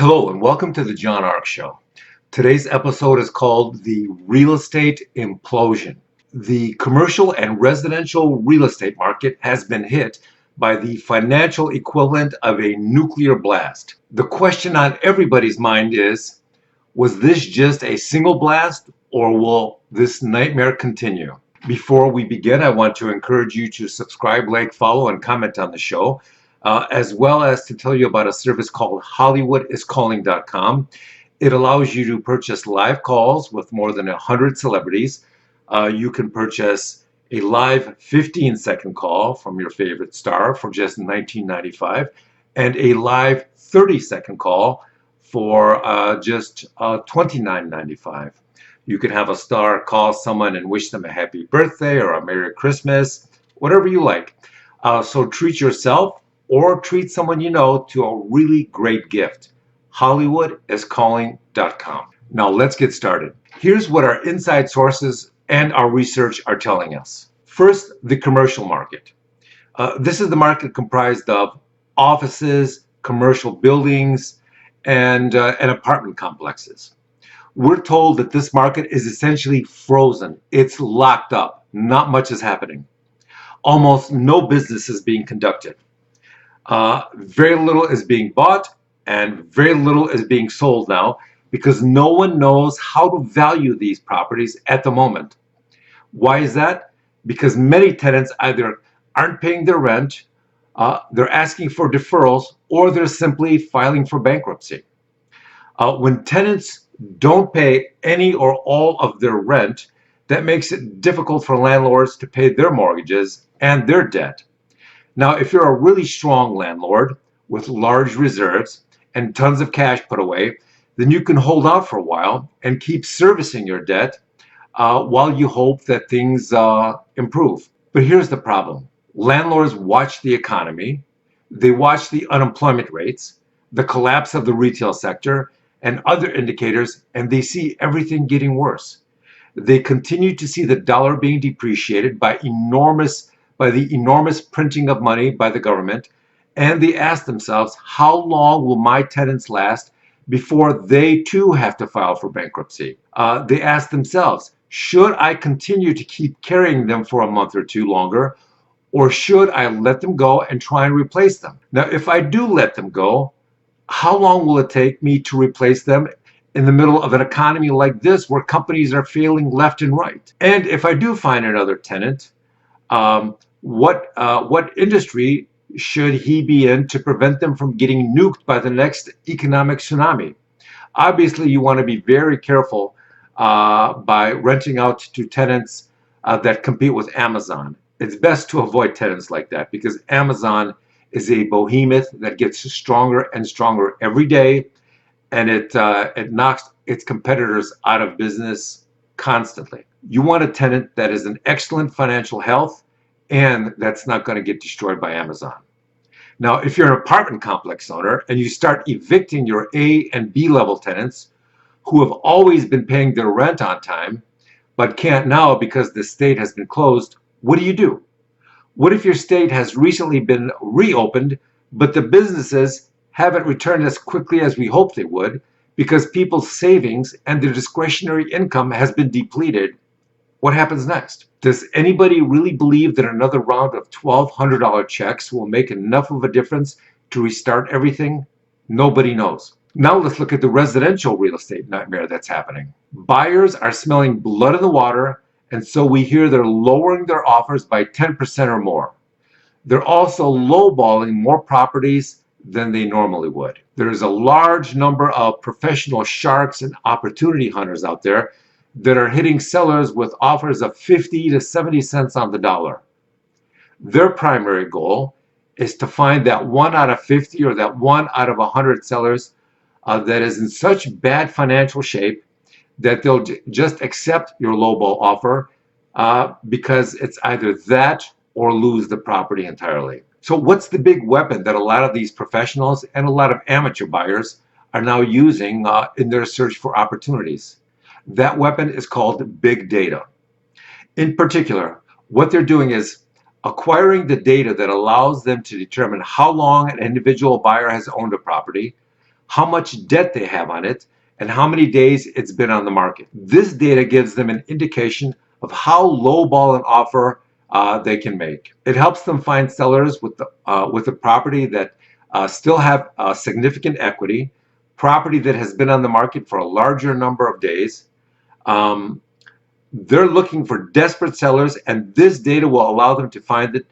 Hello and welcome to the John Ark Show. Today's episode is called The Real Estate Implosion. The commercial and residential real estate market has been hit by the financial equivalent of a nuclear blast. The question on everybody's mind is, was this just a single blast or will this nightmare continue? Before we begin, I want to encourage you to subscribe, like, follow, and comment on the show. As well as to tell you about a service called HollywoodIsCalling.com. It allows you to purchase live calls with more than 100 celebrities. You can purchase a live 15-second call from your favorite star for just $19.95 and a live 30-second call for just $29.95. You can have a star call someone and wish them a happy birthday or a Merry Christmas, whatever you like. So treat yourself or treat someone you know to a really great gift. HollywoodIsCalling.com. Now let's get started. Here's what our inside sources and our research are telling us. First, the commercial market. This is the market comprised of offices, commercial buildings, and apartment complexes. We're told that this market is essentially frozen. It's locked up. Not much is happening. Almost no business is being conducted. Very little is being bought and very little is being sold now because no one knows how to value these properties at the moment. Why is that? Because many tenants either aren't paying their rent, they're asking for deferrals, or they're simply filing for bankruptcy. When tenants don't pay any or all of their rent, that makes it difficult for landlords to pay their mortgages and their debt. Now, if you're a really strong landlord with large reserves and tons of cash put away, then you can hold out for a while and keep servicing your debt while you hope that things improve. But here's the problem. Landlords watch the economy, they watch the unemployment rates, the collapse of the retail sector, and other indicators, and they see everything getting worse. They continue to see the dollar being depreciated by the enormous printing of money by the government, and they ask themselves, how long will my tenants last before they too have to file for bankruptcy? They ask themselves, should I continue to keep carrying them for a month or two longer, or should I let them go and try and replace them? Now, if I do let them go, how long will it take me to replace them in the middle of an economy like this where companies are failing left and right? And if I do find another tenant, what industry should he be in to prevent them from getting nuked by the next economic tsunami? Obviously, you want to be very careful by renting out to tenants that compete with Amazon. It's best to avoid tenants like that because Amazon is a behemoth that gets stronger and stronger every day, and it knocks its competitors out of business constantly. You want a tenant that is in excellent financial health and that's not going to get destroyed by Amazon. Now, if you're an apartment complex owner and you start evicting your A and B level tenants who have always been paying their rent on time but can't now because the state has been closed, what do? What if your state has recently been reopened but the businesses haven't returned as quickly as we hoped they would because people's savings and their discretionary income has been depleted? What happens next? Does anybody really believe that another round of $1,200 checks will make enough of a difference to restart everything? Nobody knows. Now let's look at the residential real estate nightmare that's happening. Buyers are smelling blood in the water, and so we hear they're lowering their offers by 10% or more. They're also lowballing more properties than they normally would. There's a large number of professional sharks and opportunity hunters out there that are hitting sellers with offers of 50 to 70 cents on the dollar. Their primary goal is to find that 1 out of 50 or that 1 out of 100 sellers that is in such bad financial shape that they'll just accept your lowball offer because it's either that or lose the property entirely. So what's the big weapon that a lot of these professionals and a lot of amateur buyers are now using in their search for opportunities? That weapon is called big data. In particular, what they're doing is acquiring the data that allows them to determine how long an individual buyer has owned a property, how much debt they have on it, and how many days it's been on the market. This data gives them an indication of how lowball an offer they can make. It helps them find sellers with the property that still have significant equity, property that has been on the market for a larger number of days. Um, they're looking for desperate sellers, and this data will allow them to find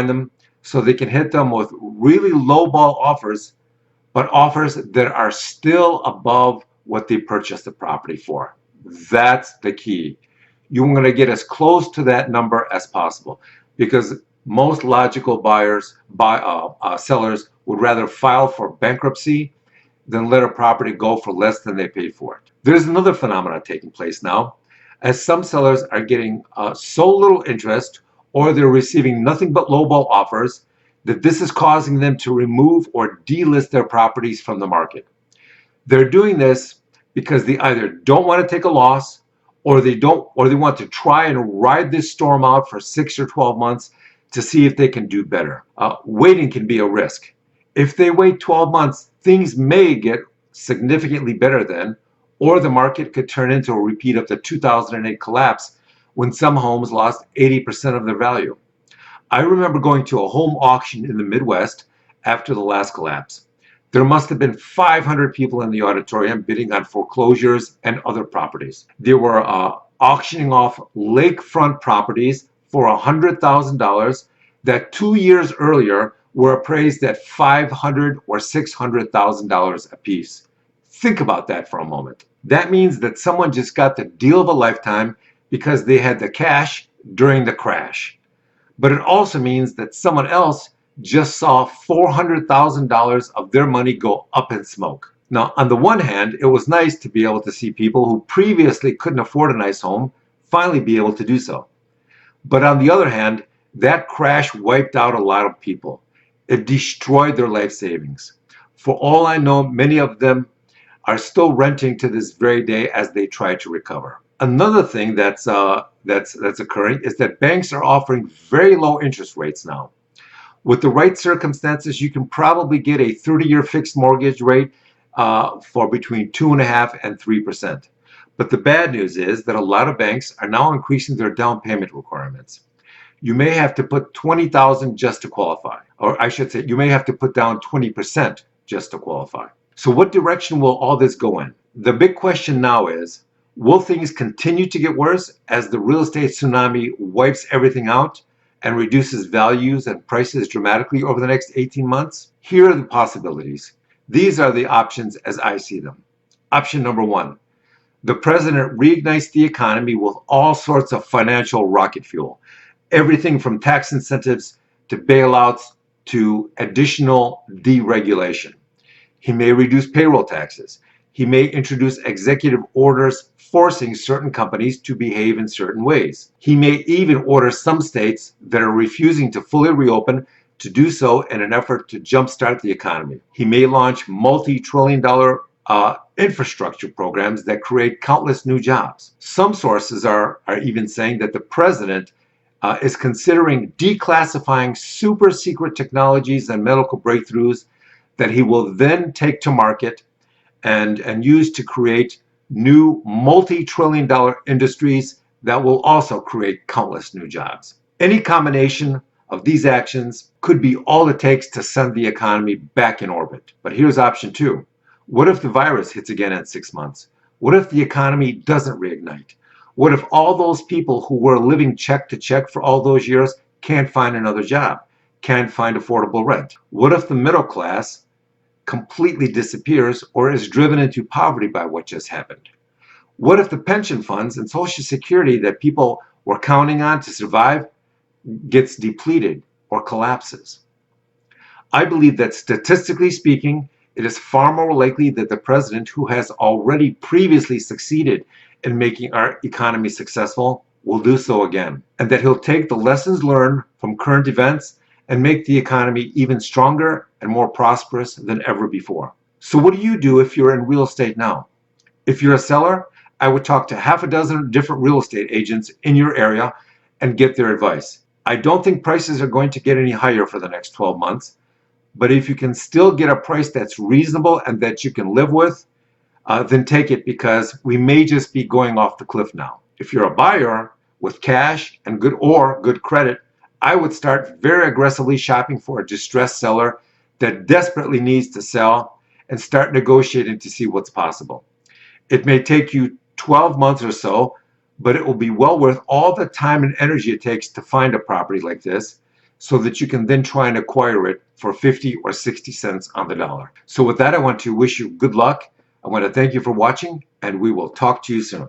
them, so they can hit them with really lowball offers, but offers that are still above what they purchased the property for. That's the key. You want to get as close to that number as possible, because most logical sellers would rather file for bankruptcy than let a property go for less than they paid for it. There's another phenomenon taking place now, as some sellers are getting so little interest, or they're receiving nothing but lowball offers, that this is causing them to remove or delist their properties from the market. They're doing this because they either don't want to take a loss, or they want to try and ride this storm out for 6 or 12 months to see if they can do better. Waiting can be a risk. If they wait 12 months, things may get significantly better then, or the market could turn into a repeat of the 2008 collapse, when some homes lost 80% of their value. I remember going to a home auction in the Midwest after the last collapse. There must have been 500 people in the auditorium bidding on foreclosures and other properties. They were auctioning off lakefront properties for $100,000 that 2 years earlier were appraised at $500,000 or $600,000 apiece. Think about that for a moment. That means that someone just got the deal of a lifetime because they had the cash during the crash. But it also means that someone else just saw $400,000 of their money go up in smoke. Now, on the one hand, it was nice to be able to see people who previously couldn't afford a nice home finally be able to do so. But on the other hand, that crash wiped out a lot of people. It destroyed their life savings. For all I know, many of them are still renting to this very day as they try to recover. Another thing that's occurring is that banks are offering very low interest rates now. With the right circumstances, you can probably get a 30-year fixed mortgage rate for between 2.5% and 3%. But the bad news is that a lot of banks are now increasing their down payment requirements. You may have to put $20,000 just to qualify, or I should say, you may have to put down 20% just to qualify. So what direction will all this go in? The big question now is, will things continue to get worse as the real estate tsunami wipes everything out and reduces values and prices dramatically over the next 18 months? Here are the possibilities. These are the options as I see them. Option number one, the president reignites the economy with all sorts of financial rocket fuel. Everything from tax incentives to bailouts to additional deregulation. He may reduce payroll taxes. He may introduce executive orders forcing certain companies to behave in certain ways. He may even order some states that are refusing to fully reopen to do so in an effort to jumpstart the economy. He may launch multi-trillion-dollar infrastructure programs that create countless new jobs. Some sources are even saying that the president is considering declassifying super secret technologies and medical breakthroughs that he will then take to market and use to create new multi-trillion-dollar industries that will also create countless new jobs. Any combination of these actions could be all it takes to send the economy back in orbit. But here's option two. What if the virus hits again in 6 months? What if the economy doesn't reignite? What if all those people who were living check to check for all those years can't find another job, can't find affordable rent? What if the middle class completely disappears or is driven into poverty by what just happened? What if the pension funds and Social Security that people were counting on to survive gets depleted or collapses? I believe that statistically speaking, it is far more likely that the president, who has already previously succeeded in making our economy successful, will do so again, and that he'll take the lessons learned from current events and make the economy even stronger and more prosperous than ever before. So what do you do if you're in real estate now? If you're a seller, I would talk to half a dozen different real estate agents in your area and get their advice. I don't think prices are going to get any higher for the next 12 months, But if you can still get a price that's reasonable and that you can live with, then take it, because we may just be going off the cliff now. If you're a buyer with cash and good credit, I would start very aggressively shopping for a distressed seller that desperately needs to sell and start negotiating to see what's possible. It may take you 12 months or so, but it will be well worth all the time and energy it takes to find a property like this, so that you can then try and acquire it for 50 or 60 cents on the dollar. So with that, I want to wish you good luck. I want to thank you for watching, and we will talk to you soon.